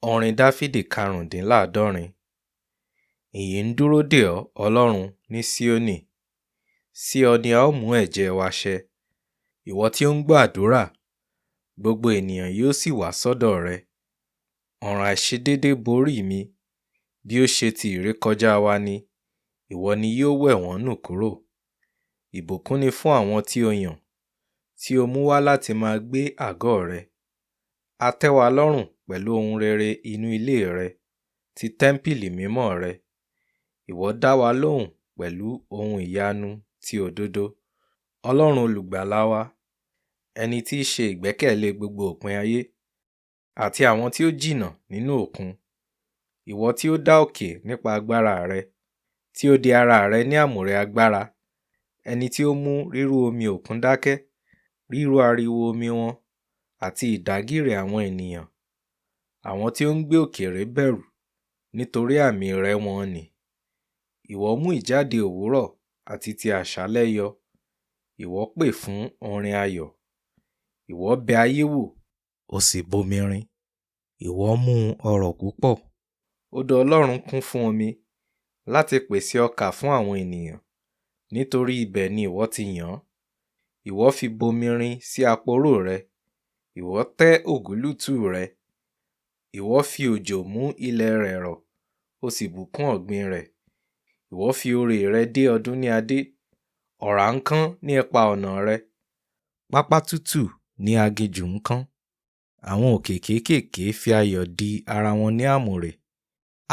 Orin Dafidi Karundinladọrin. Ìyìn ń dúró dè ọ́, Ọlọ́run, ní Síónì. Sí ọ ni a ó mú ẹ̀jẹ́ wa ṣẹ. Ìwọ tí ó ń gbọ́ àdúrà, gbogbo ènìyàn yóò sì wá sọ́dọ̀ rẹ. Ọ̀ràn àìṣedéédé borí mi, bí ó ṣe ti ìrékọjá wa ni, ìwọ ni yóò wẹ̀ wọ́n nù kúrò. Ìbùkún ni fún àwọn tí o yàn, tí o mú wá láti máa gbé àgọ́ rẹ. A tẹ́ wa lọ́rùn pẹ̀lú ohun rere inú ilé rẹ, ti tẹ́ḿpìlì mímọ́ rẹ. Ìwọ dá wa lóhùn pẹ̀lú ohun ìyanu ti òdodo. Ọlọ́run olùgbàlà wa, ẹni tí í ṣe ìgbẹ́kẹ̀lé gbogbo òpin ayé, àti àwọn tí ó jìnnà nínú òkun. Ìwọ tí ó dá òkè nípa agbára rẹ, tí ó di ara rẹ ní àmùrè agbára, ẹni tí ó mú rírú omi òkun dákẹ́, rírú ariwo omi wọn, àti ìdágìrì àwọn ènìyàn. Àwọn tí ó ń gbé òkèèrè bẹ̀rù nítorí àmì rẹ̀ wọn nì. Ìwọ mú ìjáde òwúrọ̀ àti ti àṣálẹ́ yọ. Ìwọ pè fún orin ayọ̀. Ìwọ bẹ ayé wò, ó sì bomirin. Ìwọ mú ọrọ̀ púpọ̀. Odò Ọlọ́run kún fún omi láti pèsè ọkà fún àwọn ènìyàn. Nítorí ibẹ̀ ni ìwọ ti yàn án. Ìwọ fi bomirin sí àpòrò rẹ. Ìwọ tẹ́ ògúlùtù rẹ. Ìwọ fi òjò mú ilẹ̀ rẹ̀ rọ̀, ó sì bùkún ọ̀gbìn rẹ̀. Ìwọ fi oore rẹ dé ọdún ní adé. Ọ̀rá ń kán ní ipa ọ̀nà rẹ. Pápá tútù ní aginjù ń kán. Àwọn òkè kéékèèké fi ayọ̀ di ara wọn ní àmùrè.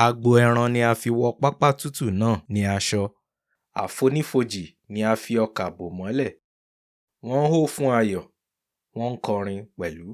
Agbo ẹran ni a fi wọ pápá tútù náà ní aṣọ. Àfonífojì ni a fi ọkà bò mọ́lẹ̀. Wọ́n hó fún ayọ̀, wọ́n ń kọrin pẹ̀lú.